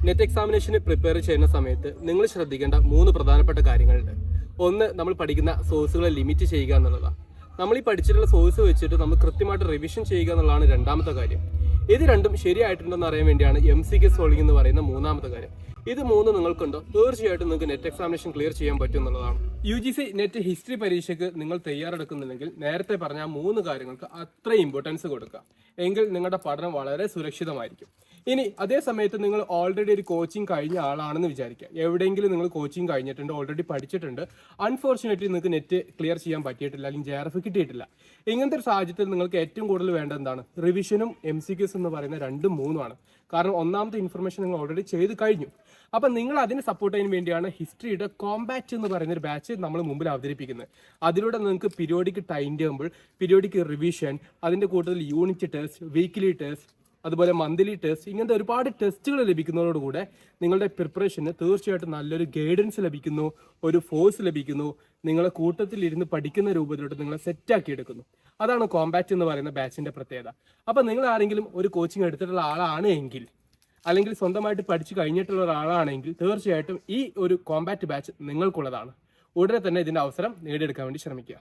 Net എക്സാമിനേഷന് prepare ചെയ്യുന്ന സമയത്ത് നിങ്ങൾ ശ്രദ്ധിക്കേണ്ട 3 പ്രധാനപ്പെട്ട കാര്യങ്ങളുണ്ട്. ഒന്ന്, നമ്മൾ പഠിക്കുന്ന സോഴ്സുകളെ ലിമിറ്റ് ചെയ്യുക എന്നുള്ളതാണ്. നമ്മൾ ഈ പഠിച്ചിട്ടുള്ള സോഴ്സ് വെച്ചിട്ട് നമ്മൾ കൃത്യമായിട്ട് റിവിഷൻ ചെയ്യുക എന്നുള്ളതാണ് രണ്ടാമത്തെ കാര്യം. ഇത് രണ്ടും ശരിയായിട്ടുണ്ടെന്ന് അറിയാൻ വേണ്ടിയാണ് MCQ സോൾവിംഗ് എന്ന് പറയുന്ന മൂന്നാമത്തെ കാര്യം. ഇത് മൂന്ന് നിങ്ങൾക്കുണ്ടോ, തീർച്ചയായിട്ടും നിങ്ങൾക്ക് നെറ്റ് എക്സാമിനേഷൻ ക്ലിയർ ചെയ്യാൻ പറ്റും എന്നുള്ളതാണ്. UGC നെറ്റ് ഹിസ്റ്ററി പരീക്ഷയ്ക്ക് നിങ്ങൾ തയ്യാറെടുക്കുന്നില്ലെങ്കിൽ നേരത്തെ പറഞ്ഞ 3 കാര്യങ്ങൾക്ക് അത്ര ഇമ്പോർട്ടൻസ് കൊടുക്കുക. എങ്കിൽ നിങ്ങളുടെ പഠനം വളരെ സുരക്ഷിതമായിരിക്കും. ഇനി അതേ സമയത്ത് നിങ്ങൾ ഓൾറെഡി ഒരു കോച്ചിങ് കഴിഞ്ഞ ആളാണെന്ന് വിചാരിക്കുക. എവിടെയെങ്കിലും നിങ്ങൾ കോച്ചിങ് കഴിഞ്ഞിട്ടുണ്ട്, ഓൾറെഡി പഠിച്ചിട്ടുണ്ട്, അൺഫോർച്ചുനേറ്റ്ലി നിങ്ങൾക്ക് നെറ്റ് ക്ലിയർ ചെയ്യാൻ പറ്റിയിട്ടില്ല, അല്ലെങ്കിൽ JRF കിട്ടിയിട്ടില്ല. ഇങ്ങനത്തെ ഒരു സാഹചര്യത്തിൽ നിങ്ങൾക്ക് ഏറ്റവും കൂടുതൽ വേണ്ടത് എന്താണ്? റിവിഷനും MCQs എന്ന് പറയുന്ന 2, 3 ആണ്. കാരണം ഒന്നാമത്തെ ഇൻഫർമേഷൻ നിങ്ങൾ ഓൾറെഡി ചെയ്ത് കഴിഞ്ഞു. അപ്പം നിങ്ങൾ അതിനെ സപ്പോർട്ട് ചെയ്യാൻ വേണ്ടിയാണ് ഹിസ്റ്ററിയുടെ കോമ്പാക്റ്റ് എന്ന് പറയുന്ന ഒരു ബാച്ച് നമ്മൾ മുമ്പിൽ അവതരിപ്പിക്കുന്നത്. അതിലൂടെ നിങ്ങൾക്ക് periodic time table, periodic revision, അതിൻ്റെ കൂട്ടത്തിൽ യൂണിറ്റ് ടെസ്റ്റ്, വീക്ക്ലി ടെസ്റ്റ്, അതുപോലെ മന്ത്ലി ടെസ്റ്റ്, ഇങ്ങനത്തെ ഒരുപാട് ടെസ്റ്റുകൾ ലഭിക്കുന്നതോടുകൂടെ നിങ്ങളുടെ പ്രിപ്പറേഷന് തീർച്ചയായിട്ടും നല്ലൊരു ഗൈഡൻസ് ലഭിക്കുന്നു, ഒരു ഫോഴ്സ് ലഭിക്കുന്നു, നിങ്ങളെ കൂട്ടത്തിൽ ഇരുന്ന് പഠിക്കുന്ന രൂപത്തിലോട്ട് നിങ്ങളെ സെറ്റാക്കി എടുക്കുന്നു. അതാണ് കോമ്പാക്റ്റ് എന്ന് പറയുന്ന ബാച്ചിൻ്റെ പ്രത്യേകത. അപ്പം നിങ്ങൾ ആരെങ്കിലും ഒരു കോച്ചിങ് എടുത്തിട്ടുള്ള ആളാണ് എങ്കിൽ, അല്ലെങ്കിൽ സ്വന്തമായിട്ട് പഠിച്ചു കഴിഞ്ഞിട്ടുള്ള ഒരാളാണെങ്കിൽ തീർച്ചയായിട്ടും ഈ ഒരു കോമ്പാക്റ്റ് ബാച്ച് നിങ്ങൾക്കുള്ളതാണ്. ഉടനെ തന്നെ ഇതിൻ്റെ അവസരം നേടിയെടുക്കാൻ വേണ്ടി ശ്രമിക്കുക.